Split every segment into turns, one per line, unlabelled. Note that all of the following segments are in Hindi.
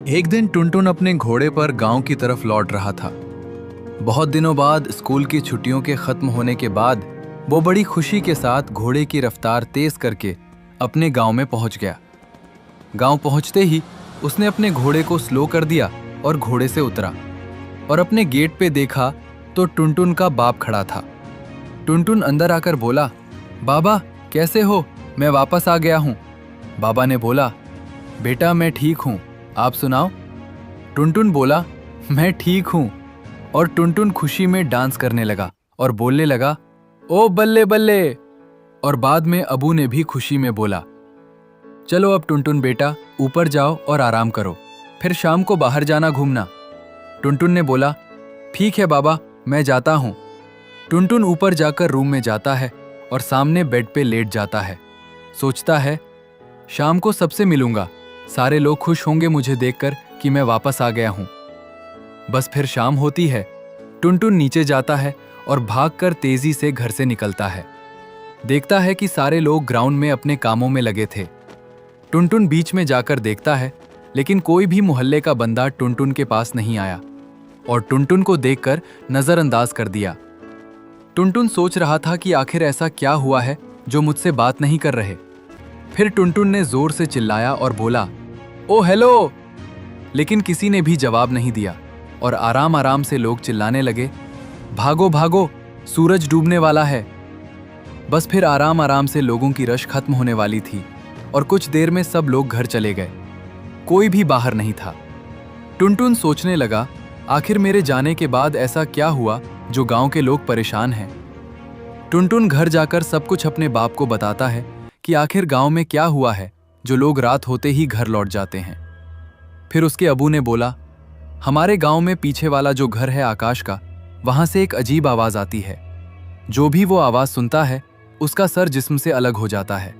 एक दिन टुनटुन अपने घोड़े पर गांव की तरफ लौट रहा था। बहुत दिनों बाद स्कूल की छुट्टियों के खत्म होने के बाद वो बड़ी खुशी के साथ घोड़े की रफ्तार तेज करके अपने गांव में पहुंच गया। गांव पहुंचते ही उसने अपने घोड़े को स्लो कर दिया और घोड़े से उतरा और अपने गेट पे देखा तो टुनटुन का बाप खड़ा था। टुनटुन अंदर आकर बोला, बाबा कैसे हो, मैं वापस आ गया हूँ। बाबा ने बोला, बेटा मैं ठीक हूँ, आप सुनाओ। टुनटुन बोला, मैं ठीक हूँ। और टुनटुन खुशी में डांस करने लगा और बोलने लगा, ओ बल्ले बल्ले। और बाद में अबू ने भी खुशी में बोला, चलो अब टुनटुन बेटा ऊपर जाओ और आराम करो, फिर शाम को बाहर जाना घूमना। टुनटुन ने बोला, ठीक है बाबा मैं जाता हूँ। टुनटुन ऊपर जाकर रूम में जाता है और सामने बेड पे लेट जाता है। सोचता है, शाम को सबसे मिलूंगा, सारे लोग खुश होंगे मुझे देखकर कि मैं वापस आ गया हूं। बस फिर शाम होती है। टुनटुन नीचे जाता है और भागकर तेजी से घर से निकलता है। देखता है कि सारे लोग ग्राउंड में अपने कामों में लगे थे। टुनटुन बीच में जाकर देखता है, लेकिन कोई भी मोहल्ले का बंदा टुनटुन के पास नहीं आया और टुनटुन को देखकर नजरअंदाज कर दिया। टुनटुन सोच रहा था कि आखिर ऐसा क्या हुआ है जो मुझसे बात नहीं कर रहे। फिर टुनटुन ने जोर से चिल्लाया और बोला, ओ हेलो। लेकिन किसी ने भी जवाब नहीं दिया और आराम आराम से लोग चिल्लाने लगे, भागो भागो, सूरज डूबने वाला है। बस फिर आराम आराम से लोगों की रश खत्म होने वाली थी और कुछ देर में सब लोग घर चले गए। कोई भी बाहर नहीं था। टुनटुन सोचने लगा, आखिर मेरे जाने के बाद ऐसा क्या हुआ जो गांव के लोग परेशान हैं। टुनटुन घर जाकर सब कुछ अपने बाप को बताता है कि आखिर गांव में क्या हुआ है जो लोग रात होते ही घर लौट जाते हैं। फिर उसके अबू ने बोला, हमारे गांव में पीछे वाला जो घर है आकाश का, वहां से एक अजीब आवाज आती है। जो भी वो आवाज सुनता है उसका सर जिस्म से अलग हो जाता है।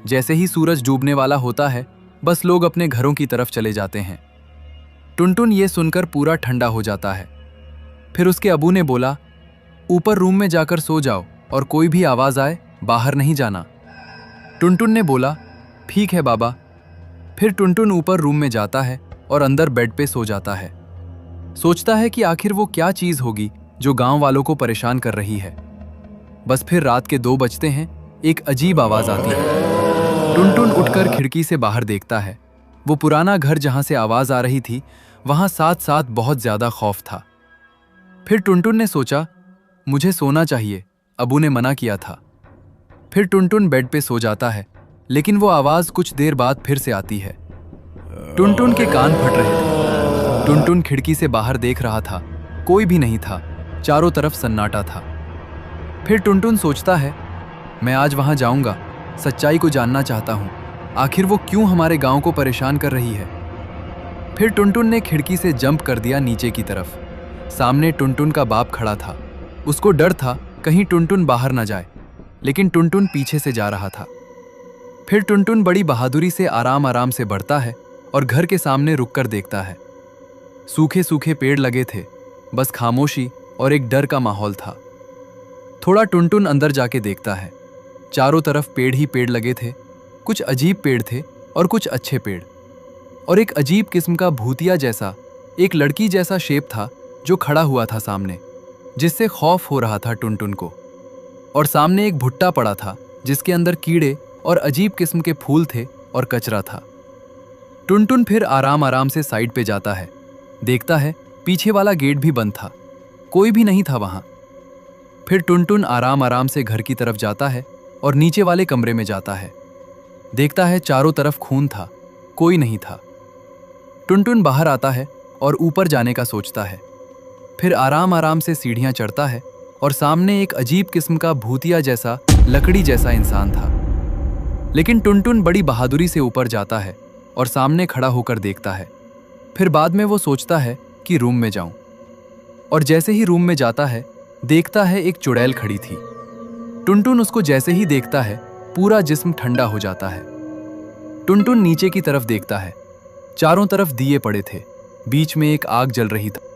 जैसे ही सूरज डूबने वाला होता है बस लोग अपने घरों की तरफ चले जाते हैं। टुनटुन ये सुनकर पूरा ठंडा हो जाता है। फिर उसके अबू ने बोला, ऊपर रूम में जाकर सो जाओ और कोई भी आवाज आए बाहर नहीं जाना। टुनटुन ने बोला, ठीक है बाबा। फिर टुनटुन ऊपर रूम में जाता है और अंदर बेड पे सो जाता है। सोचता है कि आखिर वो क्या चीज होगी जो गांव वालों को परेशान कर रही है। बस फिर रात के 2 बजते हैं, एक अजीब आवाज आती है। टुनटुन उठकर खिड़की से बाहर देखता है। वो पुराना घर जहां से आवाज आ रही थी वहां साथ साथ बहुत ज्यादा खौफ था। फिर टुनटुन ने सोचा, मुझे सोना चाहिए, अबू ने मना किया था। फिर टुनटुन बेड पे सो जाता है, लेकिन वो आवाज कुछ देर बाद फिर से आती है। टुनटुन के कान फट रहे थे। टुनटुन खिड़की से बाहर देख रहा था, कोई भी नहीं था, चारों तरफ सन्नाटा था। फिर टुनटुन सोचता है, मैं आज वहां जाऊंगा, सच्चाई को जानना चाहता हूं, आखिर वो क्यों हमारे गांव को परेशान कर रही है। फिर टुनटुन ने खिड़की से जंप कर दिया नीचे की तरफ। सामने टुनटुन का बाप खड़ा था। उसको डर था कहीं टुनटुन बाहर ना जाए, लेकिन टुनटुन पीछे से जा रहा था। फिर टुनटुन बड़ी बहादुरी से आराम आराम से बढ़ता है और घर के सामने रुककर देखता है। सूखे सूखे पेड़ लगे थे, बस खामोशी और एक डर का माहौल था। थोड़ा टुनटुन अंदर जाके देखता है। चारों तरफ पेड़ ही पेड़ लगे थे। कुछ अजीब पेड़ थे और कुछ अच्छे पेड़, और एक अजीब किस्म का भूतिया जैसा, एक लड़की जैसा शेप था जो खड़ा हुआ था सामने, जिससे खौफ हो रहा था टुनटुन को। और सामने एक भुट्टा पड़ा था जिसके अंदर कीड़े और अजीब किस्म के फूल थे और कचरा था। टुनटुन फिर आराम आराम से साइड पे जाता है। देखता है पीछे वाला गेट भी बंद था, कोई भी नहीं था वहां। फिर टुनटुन आराम आराम से घर की तरफ जाता है और नीचे वाले कमरे में जाता है। देखता है चारों तरफ खून था, कोई नहीं था। टुनटुन बाहर आता है और ऊपर जाने का सोचता है। फिर आराम आराम से सीढ़ियां चढ़ता है और सामने एक अजीब किस्म का भूतिया जैसा, लकड़ी जैसा इंसान था। लेकिन टुनटुन बड़ी बहादुरी से ऊपर जाता है और सामने खड़ा होकर देखता है। फिर बाद में वो सोचता है कि रूम में जाऊं, और जैसे ही रूम में जाता है देखता है एक चुड़ैल खड़ी थी। टुनटुन उसको जैसे ही देखता है पूरा जिस्म ठंडा हो जाता है। टुनटुन नीचे की तरफ देखता है। चारों तरफ दिए पड़े थे, बीच में एक आग जल रही थी।